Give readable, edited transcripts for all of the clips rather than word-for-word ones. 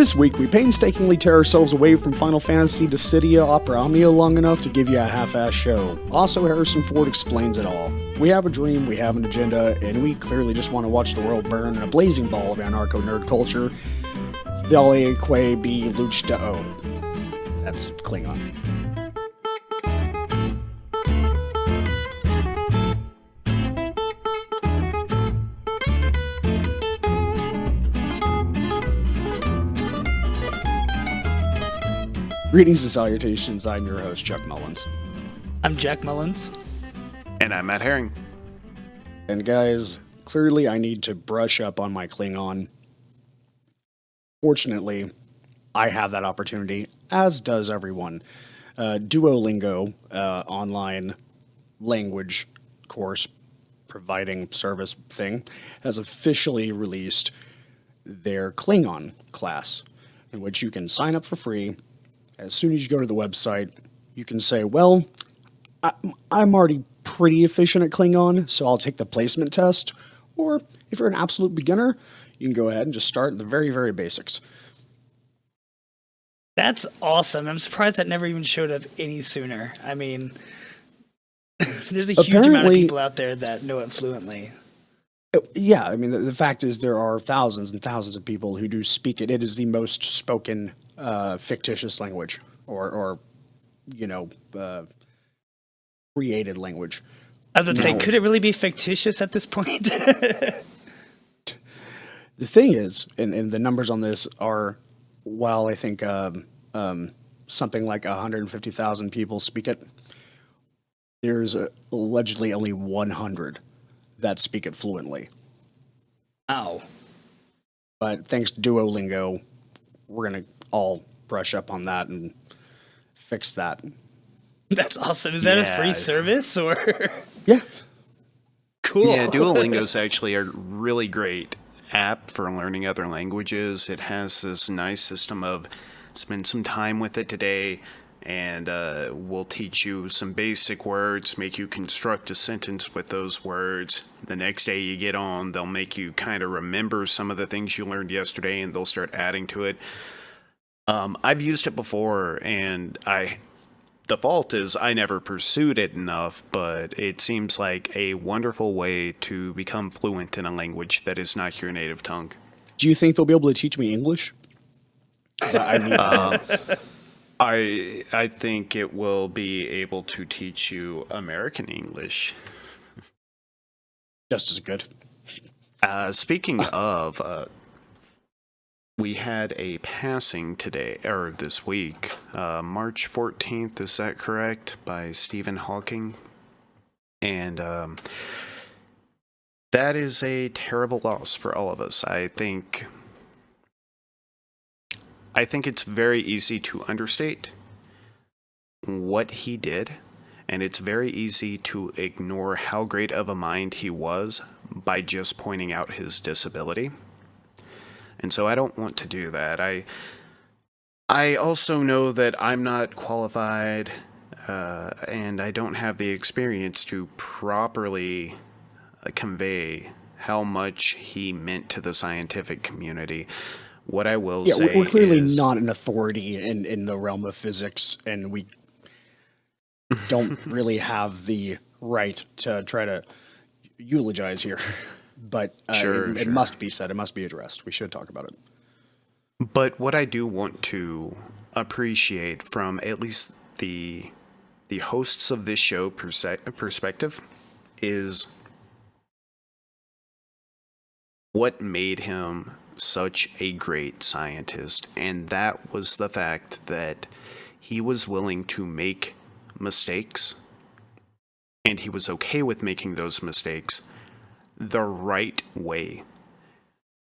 This week, we painstakingly tear ourselves away from Final Fantasy Dissidia Opera Omnia long enough to give you a half-ass show. Also, Harrison Ford explains it all. We have a dream, we have an agenda, and we clearly just want to watch the world burn in a blazing ball of anarcho-nerd culture. Thale que be luchta o. That's Klingon. Greetings and salutations, I'm your host, Chuck Mullins. I'm Jack Mullins. And I'm Matt Herring. And guys, clearly I need to brush up on my Klingon. Fortunately, I have that opportunity, as does everyone. Duolingo, online language course providing service thing, has officially released their Klingon class, in which you can sign up for free. As soon as you go to the website, you can say, well, I'm already pretty efficient at Klingon, so I'll take the placement test. Or if you're an absolute beginner, you can go ahead and just start at the very, very basics. That's awesome. I'm surprised that never even showed up any sooner. I mean, there's a huge amount of people out there that know it fluently. Yeah, I mean, the fact is there are thousands and thousands of people who do speak it. It is the most spoken fictitious language or created language. I was going to say, could it really be fictitious at this point? The thing is, and the numbers on this are, while I think something like 150,000 people speak it, there's allegedly only 100 that speak it fluently. Ow. But thanks to Duolingo, we're going to all brush up on that and fix that. That's awesome. Is that a free service or? Yeah. Cool. Yeah, Duolingo's actually a really great app for learning other languages. It has this nice system of spend some time with it today, and we'll teach you some basic words, make you construct a sentence with those words. The next day you get on, they'll make you kind of remember some of the things you learned yesterday, and they'll start adding to it. I've used it before, and the fault is I never pursued it enough, but it seems like a wonderful way to become fluent in a language that is not your native tongue. Do you think they'll be able to teach me English? I think it will be able to teach you American English. Just as good. Speaking of, we had a passing today, or this week, March 14th, is that correct, by Stephen Hawking? And that is a terrible loss for all of us. I think it's very easy to understate what he did, and it's very easy to ignore how great of a mind he was by just pointing out his disability. And so I don't want to do that. I also know that I'm not qualified, and I don't have the experience to properly convey how much he meant to the scientific community. What I will say we're clearly not an authority in the realm of physics, and we don't really have the right to try to eulogize here. But it must be said. It must be addressed. We should talk about it. But what I do want to appreciate from at least the hosts of this show perspective is what made him such a great scientist, and that was the fact that he was willing to make mistakes, and he was okay with making those mistakes the right way.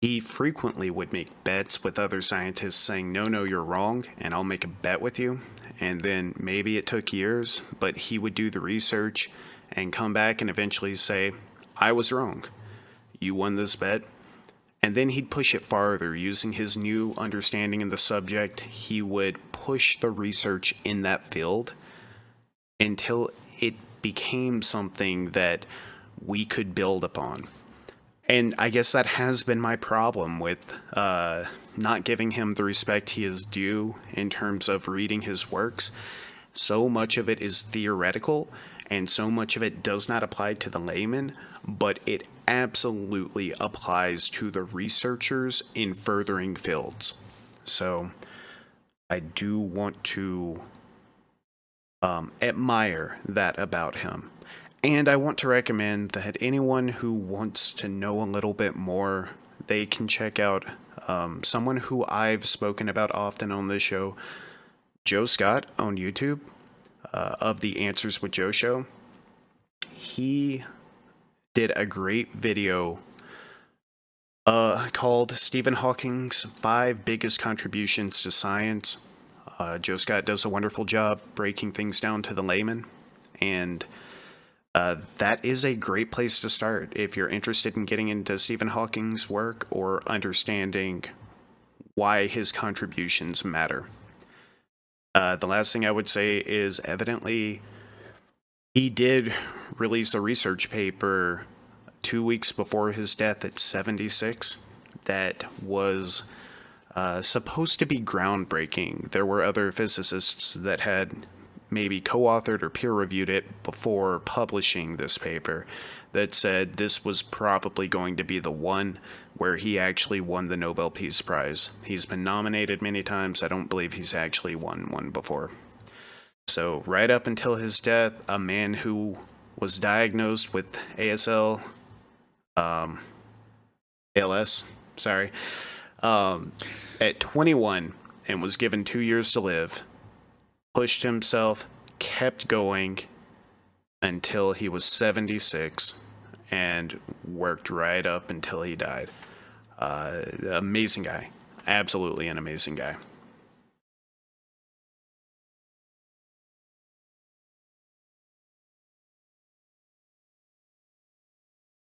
He frequently would make bets with other scientists saying, no, you're wrong, and I'll make a bet with you. And then maybe it took years, but he would do the research and come back and eventually say, I was wrong. You won this bet. And then he'd push it farther. Using his new understanding in the subject, he would push the research in that field until it became something that we could build upon. And I guess that has been my problem with not giving him the respect he is due in terms of reading his works. So much of it is theoretical, and so much of it does not apply to the layman, but it absolutely applies to the researchers in furthering fields. So I do want to admire that about him. And I want to recommend that anyone who wants to know a little bit more, they can check out someone who I've spoken about often on this show, Joe Scott on YouTube, of the Answers with Joe show. He did a great video called Stephen Hawking's 5 Biggest Contributions to Science. Joe Scott does a wonderful job breaking things down to the layman, and that is a great place to start if you're interested in getting into Stephen Hawking's work or understanding why his contributions matter. The last thing I would say is evidently he did release a research paper 2 weeks before his death at 76 that was supposed to be groundbreaking. There were other physicists that had maybe co-authored or peer-reviewed it before publishing this paper that said this was probably going to be the one where he actually won the Nobel Peace Prize. He's been nominated many times. I don't believe he's actually won one before. So right up until his death, a man who was diagnosed with ALS, at 21 and was given 2 years to live, pushed himself, kept going until he was 76, and worked right up until he died. Amazing guy. Absolutely an amazing guy.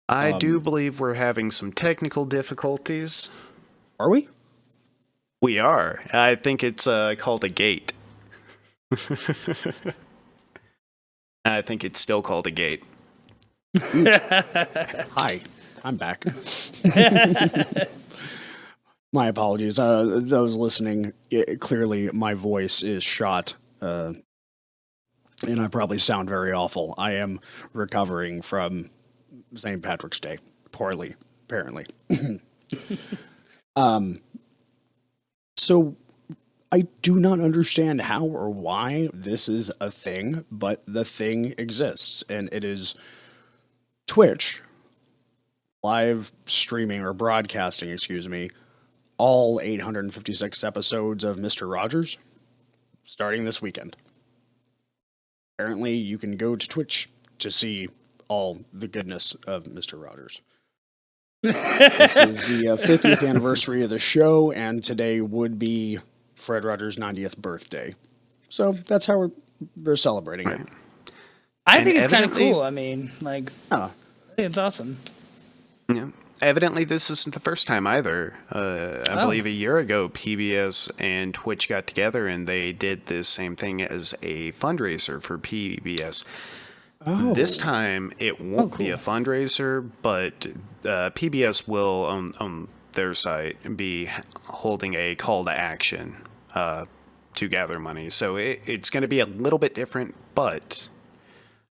I do believe we're having some technical difficulties. Are we? We are. I think it's called a gate. I think it's still called a gate. Hi, I'm back. My apologies. Those listening, clearly my voice is shot, and I probably sound very awful. I am recovering from St. Patrick's Day. Poorly, apparently. So I do not understand how or why this is a thing, but the thing exists, and it is Twitch live streaming or broadcasting, all 856 episodes of Mr. Rogers starting this weekend. Apparently, you can go to Twitch to see all the goodness of Mr. Rogers. This is the 50th anniversary of the show, and today would be Fred Rogers' 90th birthday. So that's how they're celebrating it. I think it's kind of cool. I mean, like, I think it's awesome. Yeah. Evidently, this isn't the first time either. I believe a year ago, PBS and Twitch got together and they did this same thing as a fundraiser for PBS. Oh. This time, it won't be a fundraiser, but PBS will, on their site, be holding a call to action to gather money. So it's going to be a little bit different, but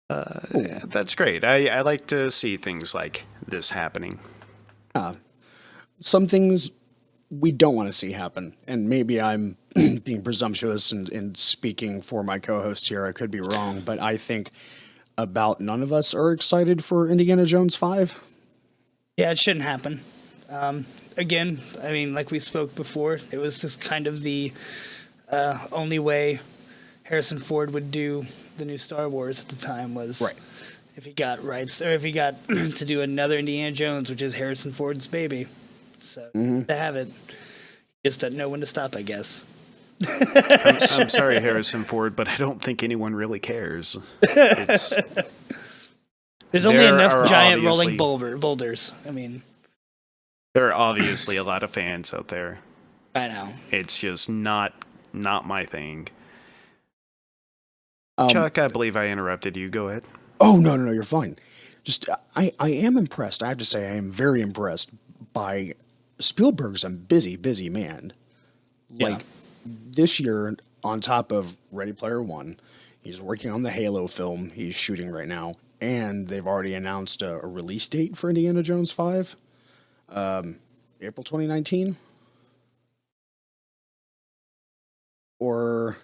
that's great. I like to see things like this happening. Some things we don't want to see happen, and maybe I'm being presumptuous in speaking for my co-host here. I could be wrong, but I think about none of us are excited for Indiana Jones 5. Yeah, it shouldn't happen. Again, I mean, like we spoke before, it was just kind of the only way Harrison Ford would do the new Star Wars at the time was if he got rights, or if he got to do another Indiana Jones, which is Harrison Ford's baby. So to have it, just doesn't know when to stop, I guess. I'm sorry, Harrison Ford, but I don't think anyone really cares. There's only enough giant rolling boulders. I mean, there are obviously a lot of fans out there. I know. It's just not my thing. Chuck, I believe I interrupted you. Go ahead. Oh, no, you're fine. I am impressed. I have to say, I am very impressed by Spielberg's a busy man. Like this year, on top of Ready Player One, he's working on the Halo film he's shooting right now, and they've already announced a release date for Indiana Jones 5, April 2019, or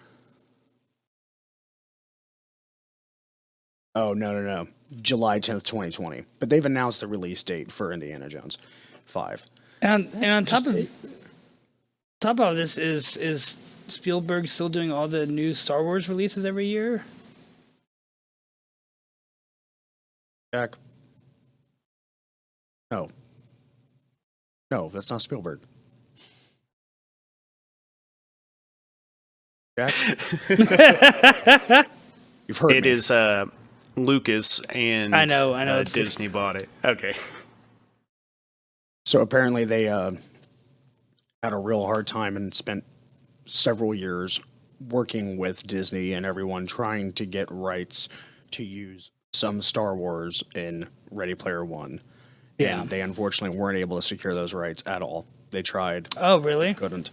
oh no, July 10th, 2020. But they've announced the release date for Indiana Jones 5. And on top of this, is Spielberg still doing all the new Star Wars releases every year? Jack. No. No, that's not Spielberg. Jack? You've heard It me. is Lucas, and I know, it's Disney bought it. Okay. So apparently they had a real hard time and spent several years working with Disney and everyone trying to get rights to use some Star Wars in Ready Player One. Yeah. And they unfortunately weren't able to secure those rights at all. They tried. Oh, really? Couldn't.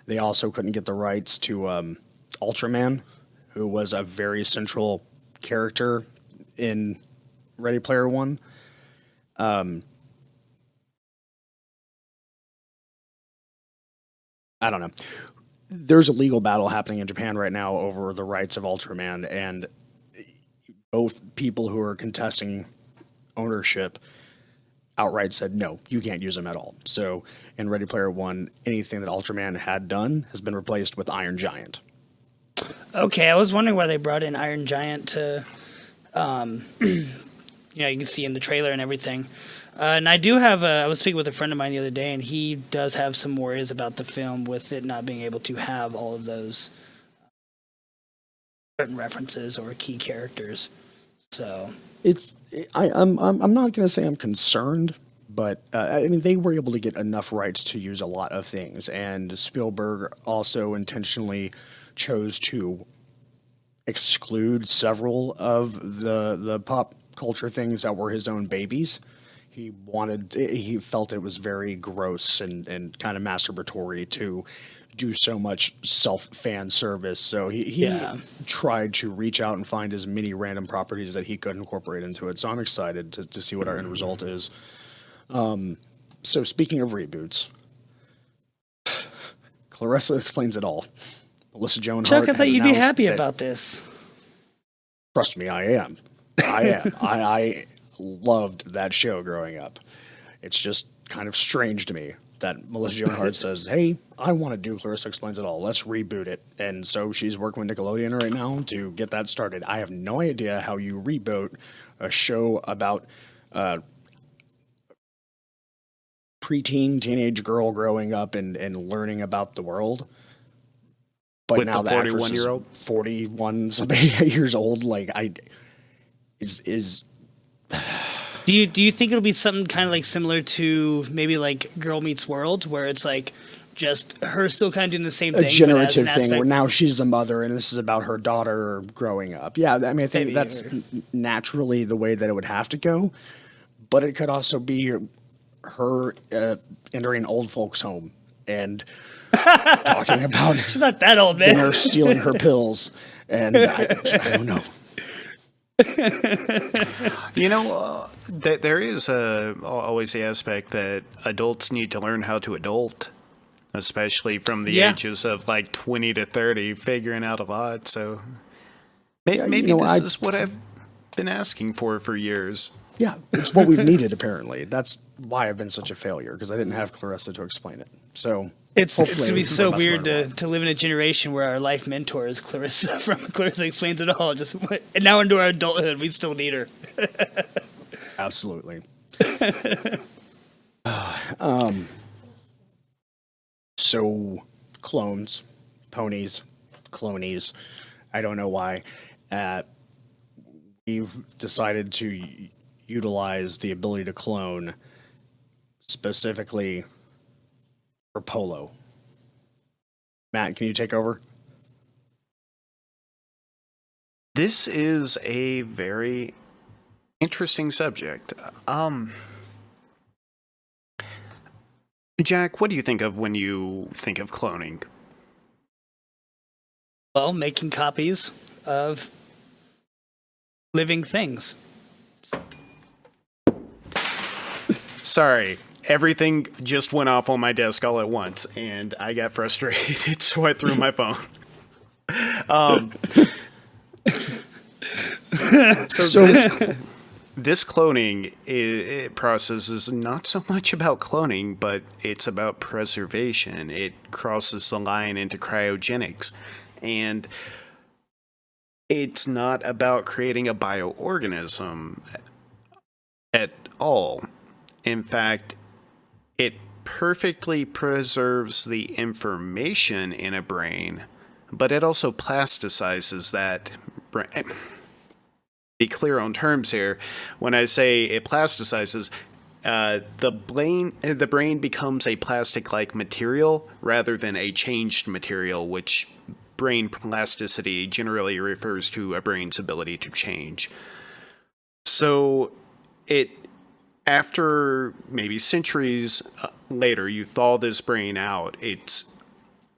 They also couldn't get the rights to Ultraman, who was a very central character in Ready Player One. I don't know. There's a legal battle happening in Japan right now over the rights of Ultraman, and both people who are contesting ownership outright said, no, you can't use them at all. So in Ready Player One, anything that Ultraman had done has been replaced with Iron Giant. Okay, I was wondering why they brought in Iron Giant to, you can see in the trailer and everything. And I do have I was speaking with a friend of mine the other day, and he does have some worries about the film with it not being able to have all of those certain references or key characters. So I'm not going to say I'm concerned, but I mean they were able to get enough rights to use a lot of things, and Spielberg also intentionally chose to exclude several of the pop culture things that were his own babies. He felt it was very gross and kind of masturbatory to do so much fan service. So he tried to reach out and find as many random properties that he could incorporate into it. So I'm excited to see what our end result is. So speaking of reboots, Clarissa Explains It All. Melissa Joan Hart. Chuck, I thought you'd be happy about this. Trust me, I am. I loved that show growing up. It's just kind of strange to me that Melissa Joan Hart says, hey, I want to do Clarissa Explains It All. Let's reboot it. And so she's working with Nickelodeon right now to get that started. I have no idea how you reboot a show about preteen teenage girl growing up and learning about the world. But with now the the actress 41-year-old? 41 years old. Like, Do you think it'll be something kind of like similar to maybe like Girl Meets World, where it's like just her still kind of doing the same thing, a generative but as an thing aspect- where now she's the mother and this is about her daughter growing up. Yeah, I mean, I think Maybe, that's naturally the way that it would have to go, but it could also be her entering an old folks' home and talking about She's not that old, man. her stealing her pills, and I don't know. There is always the aspect that adults need to learn how to adult, especially from the ages of like 20 to 30, figuring out a lot. So maybe this is what I've been asking for years. Yeah, it's what we've needed, apparently. That's why I've been such a failure, because I didn't have Clarissa to explain it. So It's going to be so much weird learn to live in a generation where our life mentor is Clarissa from Clarissa Explains It All. And now into our adulthood, we still need her. absolutely. So, clones, ponies, clonies. I don't know why. We've decided to utilize the ability to clone specifically for Polo. Matt, can you take over? This is a very Interesting subject. Jack, what do you think of when you think of cloning? Well, making copies of living things. Sorry, everything just went off on my desk all at once, and I got frustrated, so I threw my phone. So this cloning process is not so much about cloning, but it's about preservation. It crosses the line into cryogenics, and it's not about creating a bioorganism at all. In fact, it perfectly preserves the information in a brain, but it also plasticizes that brain. Be clear on terms here. When I say it plasticizes, the brain becomes a plastic-like material rather than a changed material, which brain plasticity generally refers to a brain's ability to change. So after maybe centuries later, you thaw this brain out. It's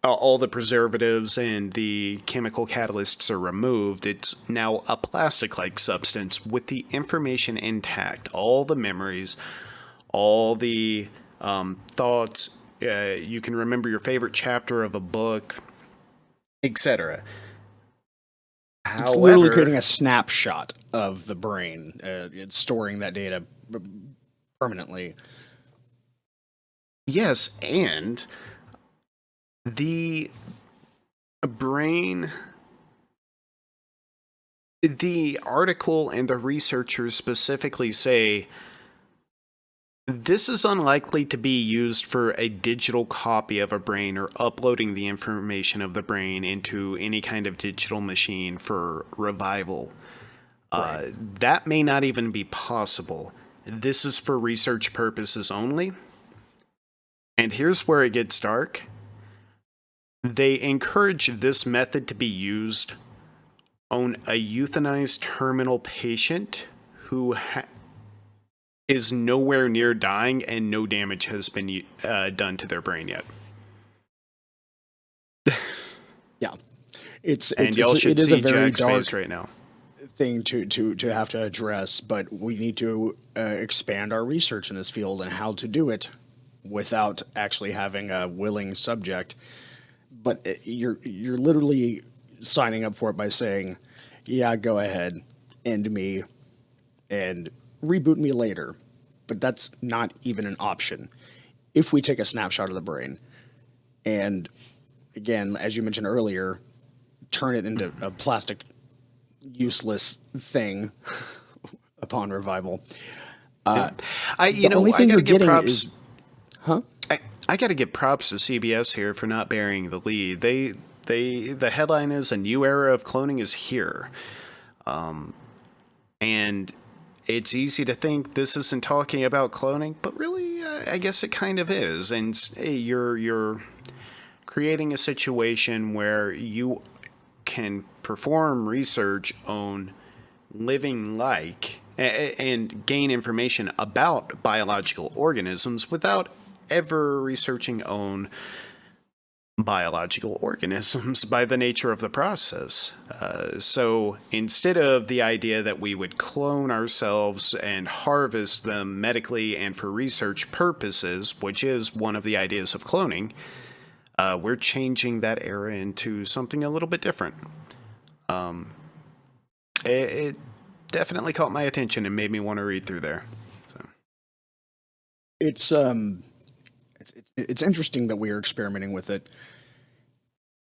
all the preservatives and the chemical catalysts are removed. It's now a plastic-like substance with the information intact, all the memories, all the thoughts. You can remember your favorite chapter of a book, etc. It's literally creating a snapshot of the brain. It's storing that data permanently. Yes, and the brain, the article and the researchers specifically say this is unlikely to be used for a digital copy of a brain or uploading the information of the brain into any kind of digital machine for revival. Right. That may not even be possible. This is for research purposes only. And here's where it gets dark. They encourage this method to be used on a euthanized terminal patient who is nowhere near dying and no damage has been done to their brain yet. Yeah, it is a very Jack's dark face right now. Thing to have to address, but we need to expand our research in this field and how to do it without actually having a willing subject. But you're literally signing up for it by saying, yeah, go ahead, end me, and reboot me later. But that's not even an option. If we take a snapshot of the brain, and again, as you mentioned earlier, turn it into a plastic, useless thing upon revival. I gotta give props. Huh? I got to give props to CBS here for not burying the lead. The headline is "A New Era of Cloning is Here," and it's easy to think this isn't talking about cloning, but really, I guess it kind of is. And you're creating a situation where you can perform research on living like and gain information about biological organisms without ever researching on biological organisms by the nature of the process. So instead of the idea that we would clone ourselves and harvest them medically and for research purposes, which is one of the ideas of cloning, we're changing that era into something a little bit different. It definitely caught my attention and made me want to read through there. So. It's interesting that we are experimenting with it.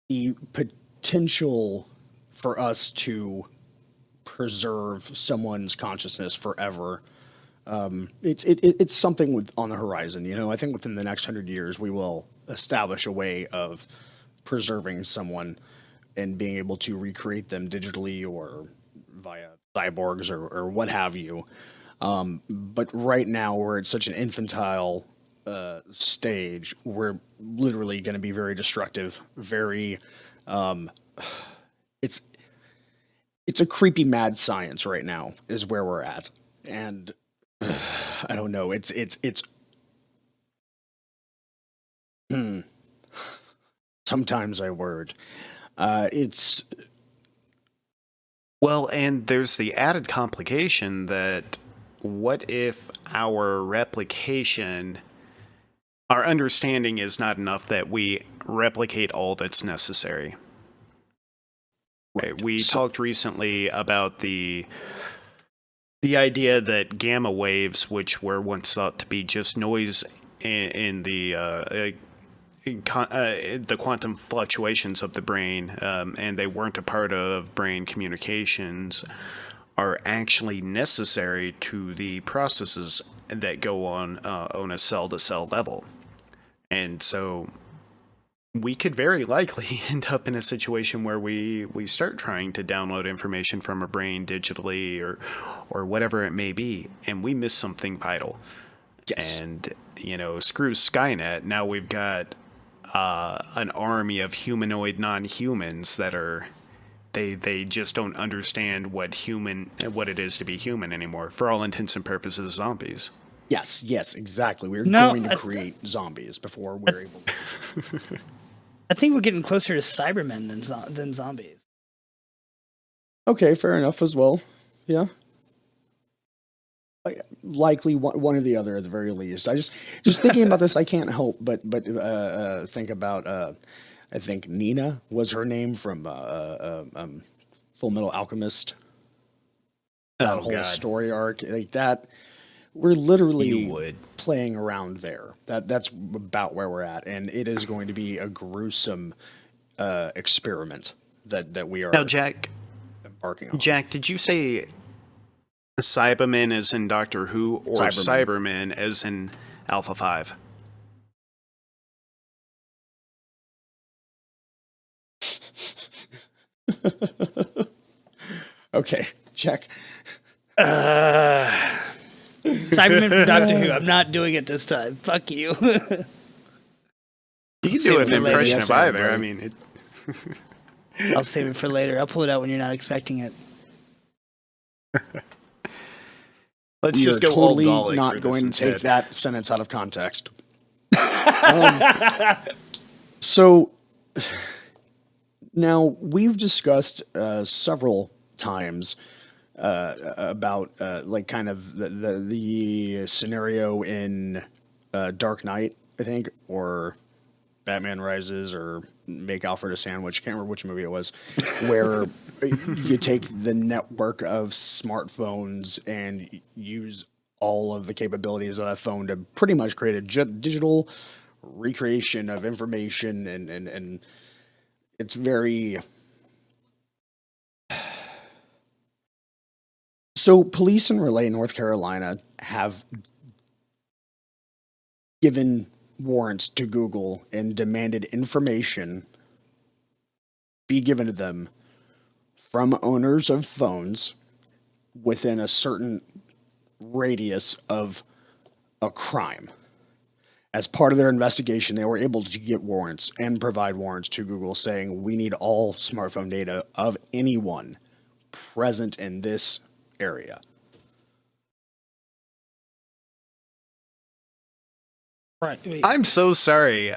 The potential for us to preserve someone's consciousness forever, it's something on the horizon. You know, I think within the next 100 years we will establish a way of preserving someone and being able to recreate them digitally or via cyborgs or what have you. But right now we're at such an infantile stage, we're literally going to be very destructive, very it's a creepy mad science right now is where we're at. And I don't know. It's sometimes I word. It's Well, and there's the added complication that what if our understanding is not enough that we replicate all that's necessary? Right. We talked recently about the idea that gamma waves, which were once thought to be just noise in the quantum fluctuations of the brain, and they weren't a part of brain communications, are actually necessary to the processes that go on a cell-to-cell level. And so we could very likely end up in a situation where we start trying to download information from a brain digitally or whatever it may be, and we miss something vital. Yes. And, screw Skynet. Now we've got an army of humanoid non-humans that are... They just don't understand what it is to be human anymore. For all intents and purposes, zombies. yes, exactly. We're going to create zombies before we're able to. I think we're getting closer to Cybermen than zombies. Okay, fair enough as well. Yeah. Likely one or the other at the very least. I just thinking about this, I can't help but think about I think Nina was her name from Full Metal Alchemist. That whole God. story arc like that. We're literally You would. playing around there. That's about where we're at, and it is going to be a gruesome experiment that we are Now, Jack, embarking on. Jack, did you say Cybermen as in Doctor Who, or Cybermen as in Alpha 5? Okay, check. Cybermen from Doctor Who. I'm not doing it this time. Fuck you. You can Save do it an for later. impression Yes, of either. buddy. I mean, I'll save it for later. I'll pull it out when you're not expecting it. let's We just are go totally all Dalek not for going this to take instead. that sentence out of context. So now we've discussed several times about like kind of the scenario in Dark Knight, I think, or Batman Rises, or Make Alfred a Sandwich. Can't remember which movie it was, where you take the network of smartphones and use all of the capabilities of that phone to pretty much create a digital recreation of information, and it's very... So police in Raleigh, North Carolina have given warrants to Google and demanded information be given to them from owners of phones within a certain radius of a crime. As part of their investigation, they were able to get warrants and provide warrants to Google saying, we need all smartphone data of anyone present in this area. Right. Wait. I'm so sorry.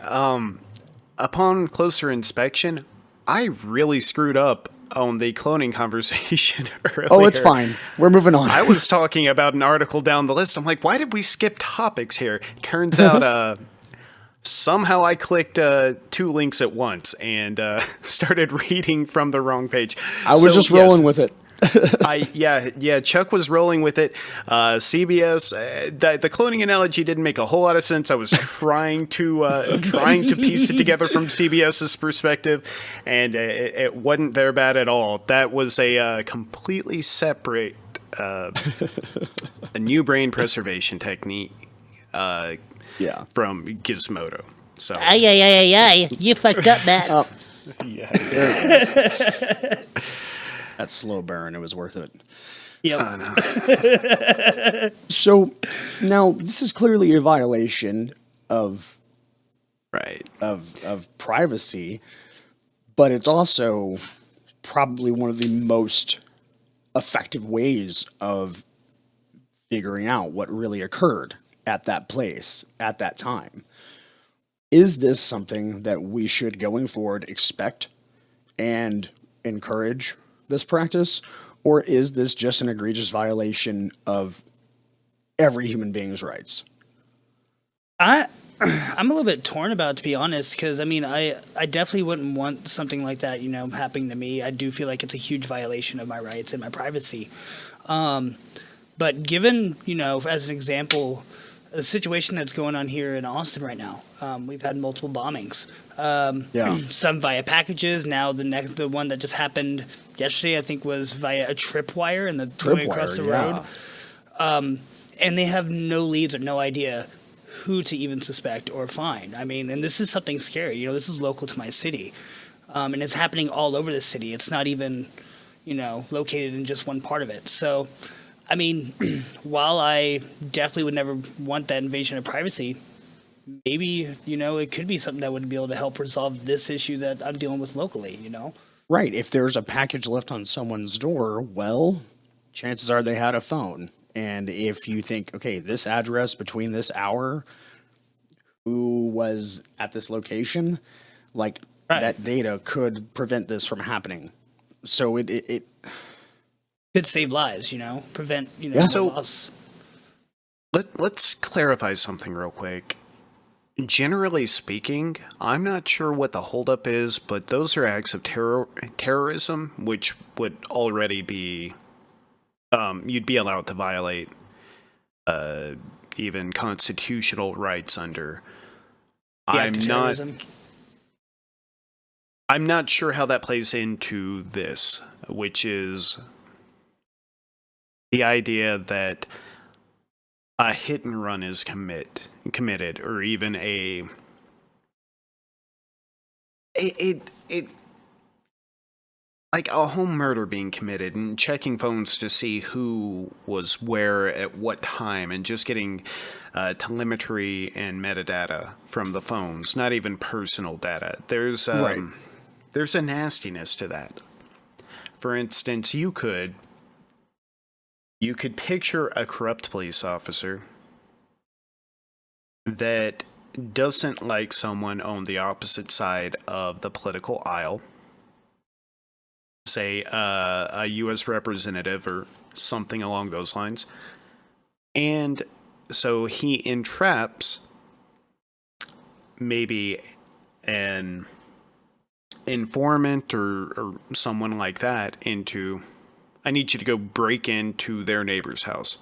Upon closer inspection, I really screwed up on the cloning conversation earlier. Oh, it's fine. We're moving on. I was talking about an article down the list. I'm like, why did we skip topics here? Turns out, somehow I clicked 2 links at once and started reading from the wrong page. I was just rolling with it. Chuck was rolling with it. CBS, the cloning analogy didn't make a whole lot of sense. I was trying to piece it together from CBS's perspective, and it wasn't their bad at all. That was a completely separate, a new brain preservation technique. From Gizmodo. So Ay, you fucked up, Matt. That slow burn, it was worth it. Yep. So now this is clearly a violation of privacy, but it's also probably one of the most effective ways of figuring out what really occurred at that place at that time. Is this something that we should, going forward, expect and encourage this practice? Or is this just an egregious violation of every human being's rights? I'm a little bit torn about it, to be honest, because I mean, I definitely wouldn't want something like that, happening to me. I do feel like it's a huge violation of my rights and my privacy. But given, as an example, a situation that's going on here in Austin right now, we've had multiple bombings. Some via packages. Now the one that just happened yesterday, I think, was via a tripwire and going across the road. And they have no leads or no idea who to even suspect or find. I mean, and this is something scary. This is local to my city, and it's happening all over the city. It's not even, located in just one part of it. So, I mean, while I definitely would never want that invasion of privacy, maybe, it could be something that would be able to help resolve this issue that I'm dealing with locally, Right. If there's a package left on someone's door, well, chances are they had a phone. And if you think, okay, this address between this hour, who was at this location, like that data could prevent this from happening. So it could save lives, prevent, loss. Let's clarify something real quick. Generally speaking, I'm not sure what the holdup is, but those are acts of terrorism, which would already be, you'd be allowed to violate even constitutional rights under. I'm not sure how that plays into this, which is the idea that a hit and run is committed, or even like a home murder being committed, and checking phones to see who was where at what time, and just getting telemetry and metadata from the phones, not even personal data. There's a nastiness to that. For instance, you could picture a corrupt police officer that doesn't like someone on the opposite side of the political aisle, say a U.S. representative or something along those lines. And so he entraps maybe an informant or someone like that into, I need you to go break into their neighbor's house.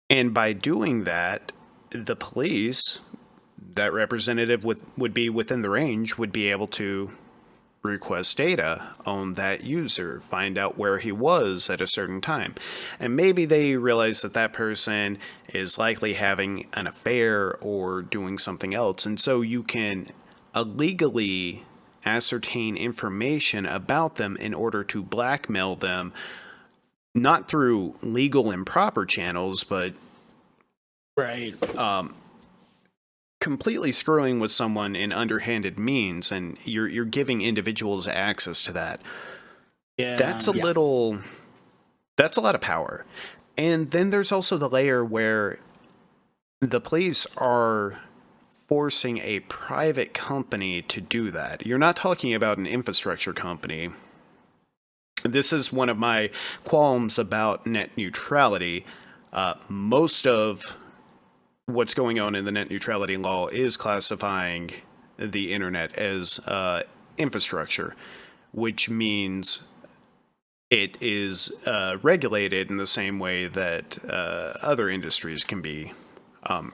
And by doing that, the police, that representative would be within the range, would be able to request data on that user, find out where he was at a certain time. And maybe they realize that that person is likely having an affair or doing something else. And so you can illegally ascertain information about them in order to blackmail them, not through legal and proper channels, but completely screwing with someone in underhanded means, and you're giving individuals access to that. That's a lot of power. And then there's also the layer where the police are forcing a private company to do that. You're not talking about an infrastructure company. This is one of my qualms about net neutrality. Most of what's going on in the net neutrality law is classifying the internet as infrastructure, which means it is regulated in the same way that other industries can be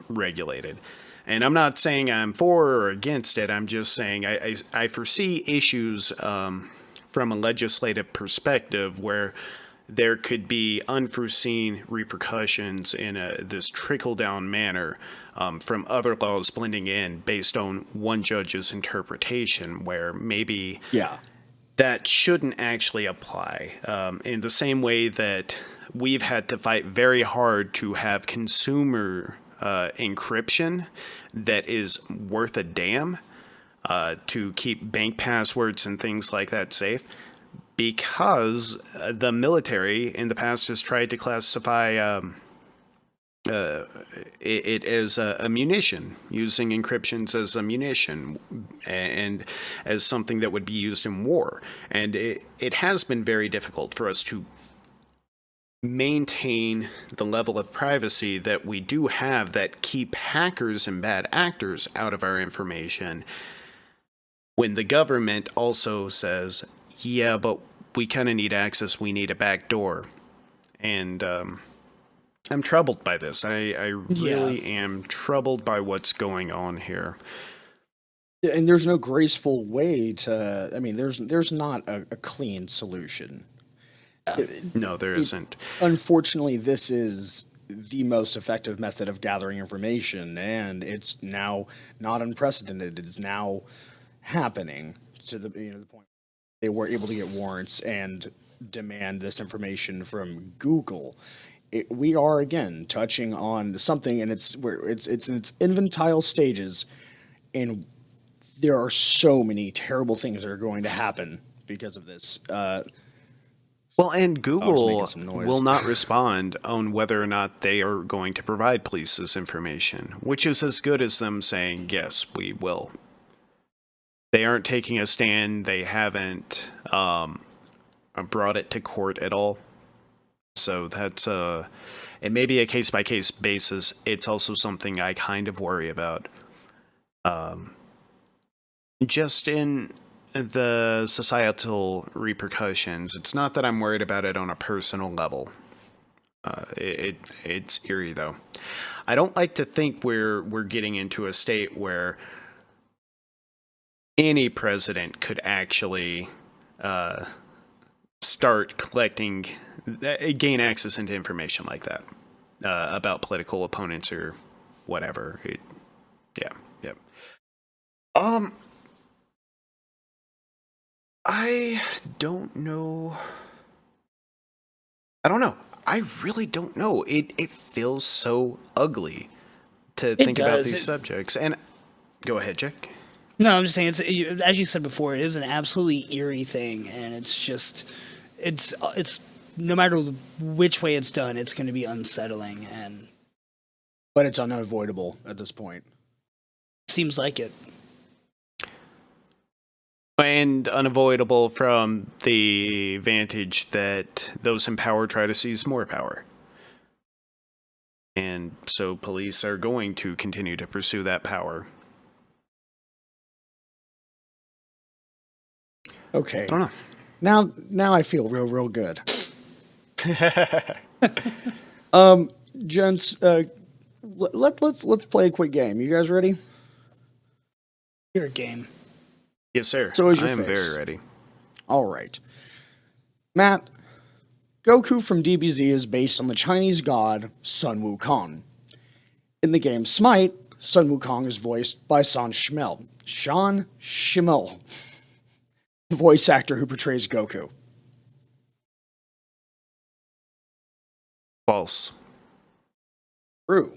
regulated. And I'm not saying I'm for or against it. I'm just saying I foresee issues from a legislative perspective where there could be unforeseen repercussions in this trickle-down manner from other laws blending in based on one judge's interpretation, where maybe that shouldn't actually apply. In the same way that we've had to fight very hard to have consumer encryption that is worth a damn to keep bank passwords and things like that safe. because the military in the past has tried to classify it as a munition, using encryptions as a munition and as something that would be used in war. And it has been very difficult for us to maintain the level of privacy that we do have that keep hackers and bad actors out of our information, when the government also says, yeah, but we kind of need access, we need a backdoor. And I'm troubled by this. I really am troubled by what's going on here. And there's no graceful way to. I mean, there's not a clean solution. No, there isn't. Unfortunately, this is the most effective method of gathering information, and it's now not unprecedented. It is now happening to the the point they were able to get warrants and demand this information from Google. We are again touching on something, and it's in its infantile stages, and there are so many terrible things that are going to happen because of this. Well, and Google making some noise. will not respond on whether or not they are going to provide police this information, which is as good as them saying, yes, we will. They aren't taking a stand. They haven't brought it to court at all. So that's it may be a case-by-case basis. It's also something I kind of worry about. Just in the societal repercussions, it's not that I'm worried about it on a personal level. It's eerie, though. I don't like to think we're getting into a state where any president could actually start collecting, gain access into information like that about political opponents or whatever. Yeah. I don't know. I don't know. I really don't know. It feels so ugly to think about these subjects. And go ahead, Jack. No, I'm just saying, as you said before, it is an absolutely eerie thing, and it's just, it's no matter which way it's done, it's going to be unsettling, but it's unavoidable at this point. Seems like it. And unavoidable from the vantage that those in power try to seize more power. And so police are going to continue to pursue that power. Okay. I don't know. Now I feel real good. Gents, let's play a quick game. You guys ready? Your game. Yes, sir. So is your I am face. very ready. All right. Matt, Goku from DBZ is based on the Chinese god Sun Wukong. In the game Smite, Sun Wukong is voiced by Sean Schemmel, the voice actor who portrays Goku. False. True.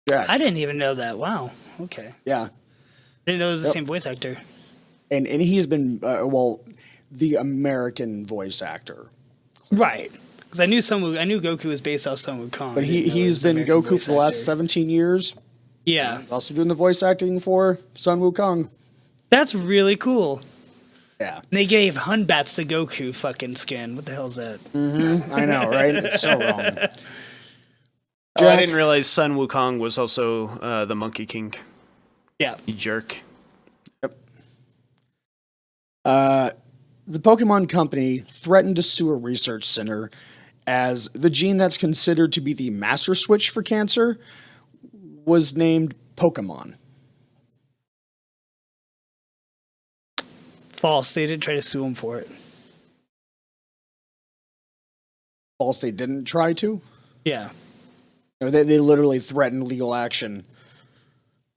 Jack. I didn't even know that. Wow. Okay. Yeah. I didn't know it was the same voice actor. And he's been, the American voice actor. Right. Because I knew Goku was based off Sun Wukong. But he's been Goku for the last 17 years. Yeah. He's also doing the voice acting for Sun Wukong. That's really cool. Yeah. And they gave Hunbats the Goku fucking skin. What the hell is that? Mm-hmm. I know, right? It's so wrong. I didn't realize Sun Wukong was also the Monkey King. Yeah. You jerk. Yep. The Pokemon Company threatened to sue a research center as the gene that's considered to be the master switch for cancer was named Pokemon. False. They didn't try to sue him for it. False, they didn't try to? Yeah. No, they literally threatened legal action.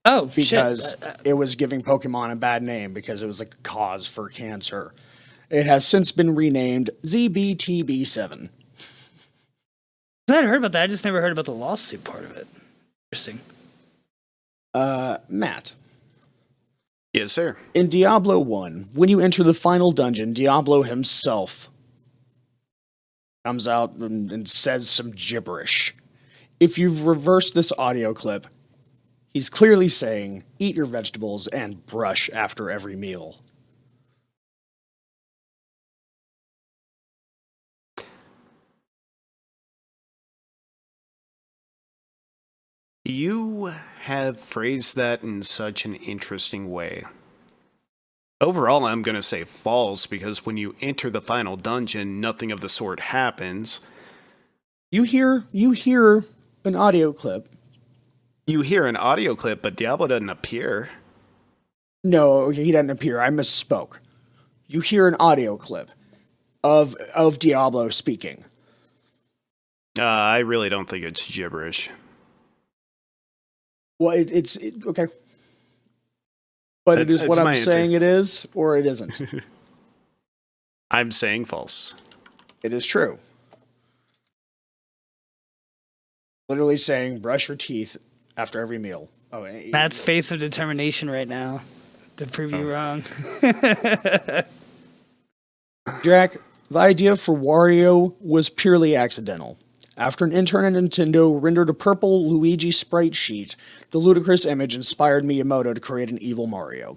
Oh, because shit. it was giving Pokemon a bad name because it was like a cause for cancer. It has since been renamed ZBTB7. I had heard about that. I just never heard about the lawsuit part of it. Interesting. Matt, Yes, sir. In Diablo 1, when you enter the final dungeon, Diablo himself comes out and says some gibberish. If you've reversed this audio clip, he's clearly saying, eat your vegetables and brush after every meal. You have phrased that in such an interesting way. Overall, I'm going to say false, because when you enter the final dungeon, nothing of the sort happens. You hear an audio clip. You hear an audio clip, but Diablo doesn't appear. No, he doesn't appear. I misspoke. You hear an audio clip of Diablo speaking. I really don't think it's gibberish. Well, it's okay. But it is what I'm saying it is, or it isn't. I'm saying false. It is true. Literally saying, brush your teeth after every meal. Oh, Matt's face of determination right now to prove you wrong. Jack, the idea for Wario was purely accidental. After an intern at Nintendo rendered a purple Luigi sprite sheet, the ludicrous image inspired Miyamoto to create an evil Mario.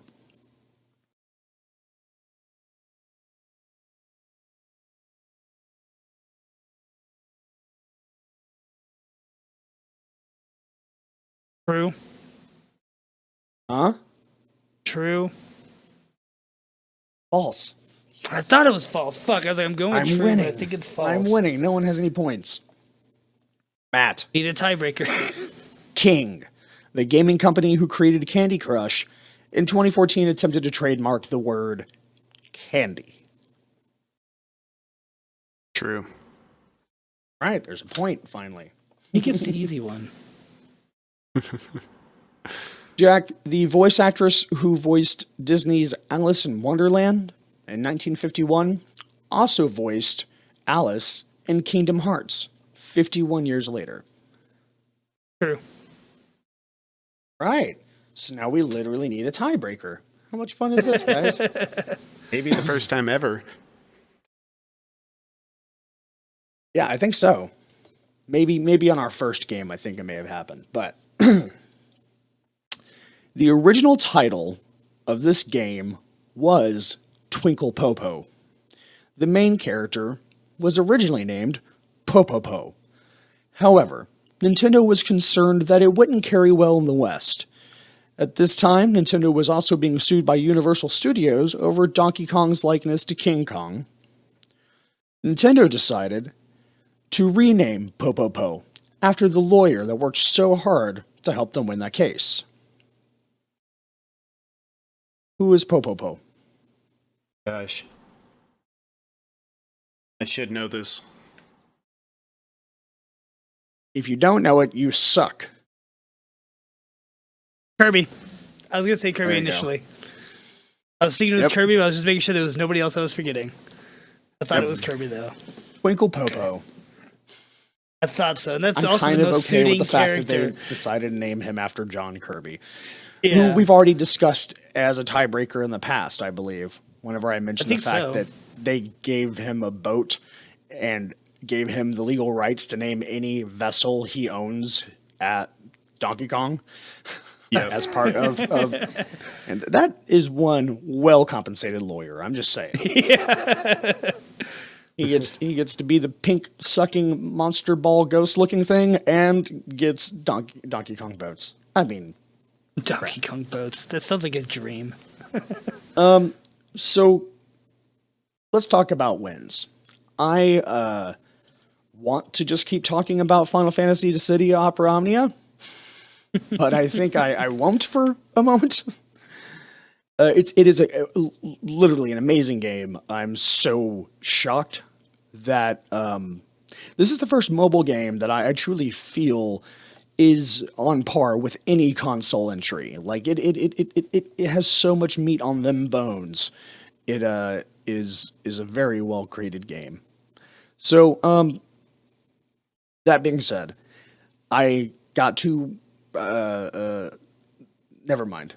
True. Huh? True. False. I thought it was false. Fuck, I was like, I'm going with true, winning. but I think it's false. I'm winning. No one has any points. Matt. Need a tiebreaker. King, the gaming company who created Candy Crush, in 2014 attempted to trademark the word candy. True. Right, there's a point, finally. He gets the easy one. Jack, the voice actress who voiced Disney's Alice in Wonderland in 1951, also voiced Alice in Kingdom Hearts 51 years later. True. Right. So now we literally need a tiebreaker. How much fun is this, guys? Maybe the first time ever. Yeah, I think so. Maybe on our first game, I think it may have happened. But the original title of this game was Twinkle Popo. The main character was originally named Popopo. However, Nintendo was concerned that it wouldn't carry well in the West. At this time, Nintendo was also being sued by Universal Studios over Donkey Kong's likeness to King Kong. Nintendo decided to rename Popopo after the lawyer that worked so hard to help them win that case. Who is Popopo? Gosh. I should know this. If you don't know it, you suck. Kirby. I was going to say Kirby There you go. initially. I was thinking it was Yep. Kirby, but I was just making sure there was nobody else I was forgetting. I thought it was Kirby, though. Twinkle Popo. I thought so. And that's I'm also kind the of most okay with suiting the fact character. that they decided to name him after John Kirby, Yeah. who we've already discussed as a tiebreaker in the past, I believe, whenever I mentioned the think fact so. that they gave him a boat and gave him the legal rights to name any vessel he owns at Donkey Kong. Yep. As part of and that is one well-compensated lawyer, I'm just saying. He gets to be the pink sucking monster ball ghost looking thing and gets Donkey Kong boats. I mean, Donkey Kong boats. That sounds like a dream. so let's talk about wins. I want to just keep talking about Final Fantasy Dissidia Opera Omnia, but I think I won't for a moment. It is literally an amazing game. I'm so shocked that this is the first mobile game that I truly feel is on par with any console entry. Like it has so much meat on them bones. It is a very well created game. So that being said, I got to never mind.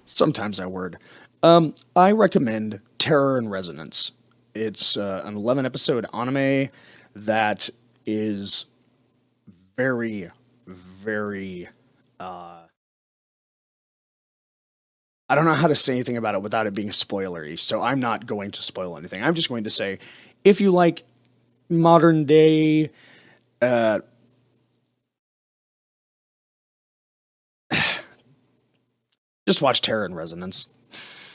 Sometimes that word. I recommend Terror and Resonance. It's an 11 episode anime that is very, very. I don't know how to say anything about it without it being spoilery, so I'm not going to spoil anything. I'm just going to say, if you like modern day. Just watch Terror and Resonance.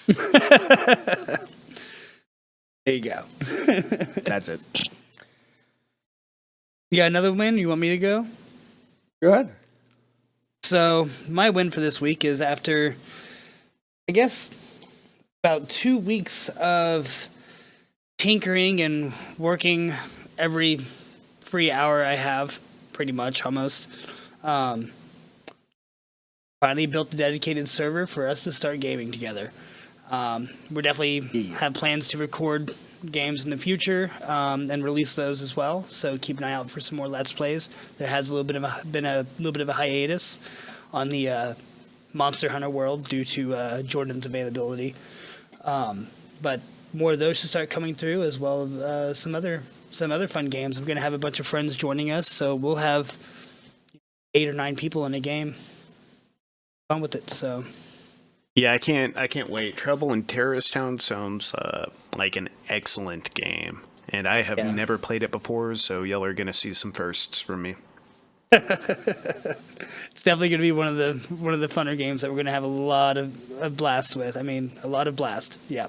There you go. That's it. You got another win? You want me to go? Go ahead. So, my win for this week is after, I guess, about 2 weeks of tinkering and working every free hour I have, pretty much, almost. Finally built a dedicated server for us to start gaming together. We definitely have plans to record games in the future and release those as well. So keep an eye out for some more Let's Plays. There has been a little bit of a hiatus on the Monster Hunter world due to Jordan's availability, but more of those should start coming through, as well as some other fun games. I'm going to have a bunch of friends joining us, so we'll have 8 or 9 people in a game. Fun with it. So Yeah, I can't wait. Trouble in Terrorist Town sounds like an excellent game, and I have never played it before, so y'all are gonna see some firsts from me. it's definitely going to be one of the funner games that we're going to have a lot of blast with. I mean, a lot of blast. Yeah,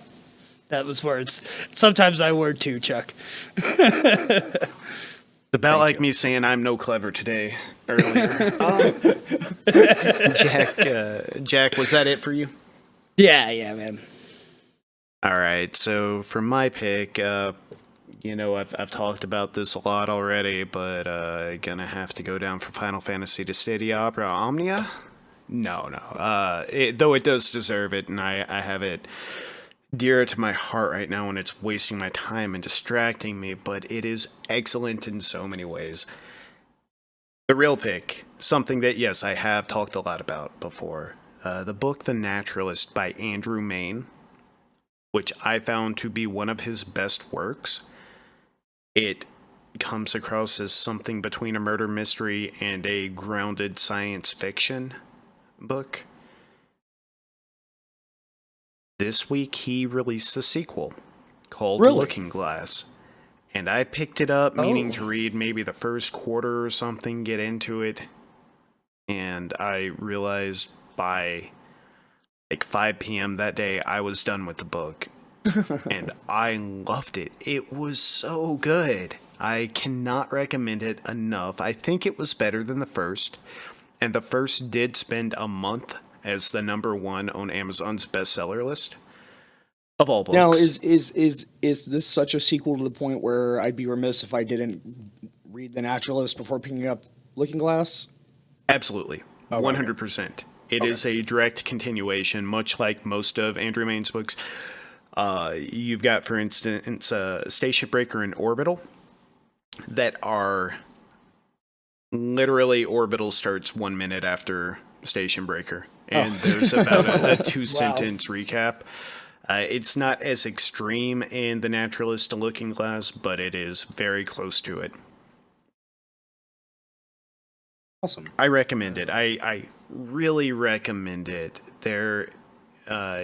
that was words. Sometimes I word too, Chuck. It's about like me saying I'm no clever today earlier. Jack, was that it for you? Yeah, man. All right, so for my pick, I've talked about this a lot already, but gonna have to go down for Final Fantasy to Stay Opera Omnia. No, though it does deserve it, and I have it dear to my heart right now, and it's wasting my time and distracting me, but it is excellent in so many ways. The real pick, something that, yes, I have talked a lot about before, the book The Naturalist by Andrew Mayne, which I found to be one of his best works. It comes across as something between a murder mystery and a grounded science fiction book. This week he released a sequel called Looking Glass, and I picked it up meaning to read maybe the first quarter or something, get into it, and I realized by like 5 p.m. that day I was done with the book. And I loved it. It was so good. I cannot recommend it enough. I think it was better than the first, and the first did spend a month as the #1 on Amazon's bestseller list of all books. Now, is this such a sequel to the point where I'd be remiss if I didn't read The Naturalist before picking up Looking Glass? Absolutely. 100%. It is a direct continuation, much like most of Andrew Mayne's books. You've got, for instance, Station Breaker and Orbital that are literally Orbital starts 1 minute after Station Breaker. And there's about a 2-sentence recap. It's not as extreme in The Naturalist to Looking Glass, but it is very close to it. Awesome. I recommend it. I really recommend it.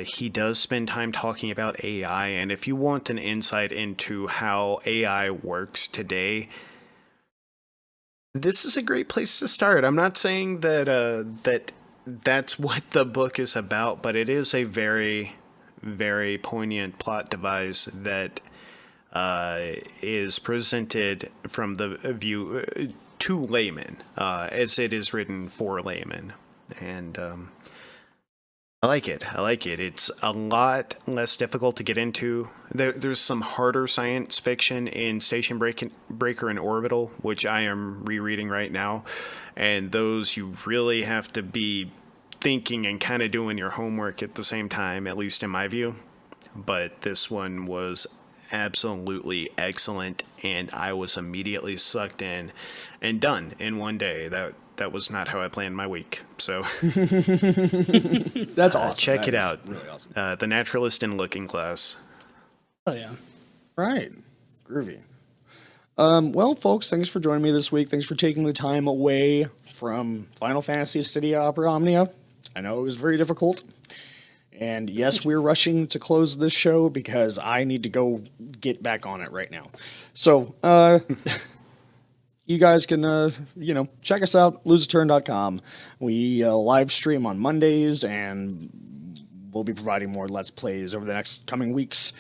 He does spend time talking about AI, and if you want an insight into how AI works today, this is a great place to start. I'm not saying that that's what the book is about, but it is a very, very poignant plot device that is presented from the view to laymen, as it is written for laymen, and I like it. It's a lot less difficult to get into. There's some harder science fiction in Station Breaker and Orbital, which I am rereading right now. And those you really have to be thinking and kind of doing your homework at the same time, at least in my view. But this one was absolutely excellent, and I was immediately sucked in and done in one day. That that was not how I planned my week. So That's awesome. check That it is out. Really awesome. The Naturalist in Looking Glass. Oh yeah. Right. Groovy. Well, folks, thanks for joining me this week. Thanks for taking the time away from Final Fantasy City Opera Omnia. I know it was very difficult. And yes, we're rushing to close this show because I need to go get back on it right now. So, you guys can, check us out, loseaturn.com. We live stream on Mondays, and we'll be providing more Let's Plays over the next coming weeks.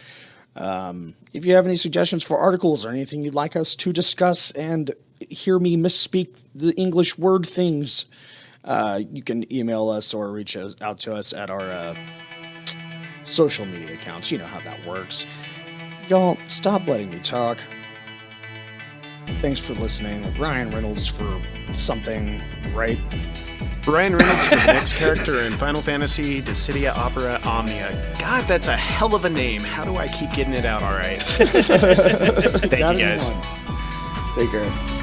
If you have any suggestions for articles or anything you'd like us to discuss and hear me misspeak the English word things, you can email us or reach out to us at our social media accounts. You know how that works. Y'all, stop letting me talk. Thanks for listening. Ryan Reynolds for something, right? Ryan Reynolds for the next character in Final Fantasy Dissidia Opera Omnia. God, that's a hell of a name. How do I keep getting it out all right? Thank you, guys. Take care.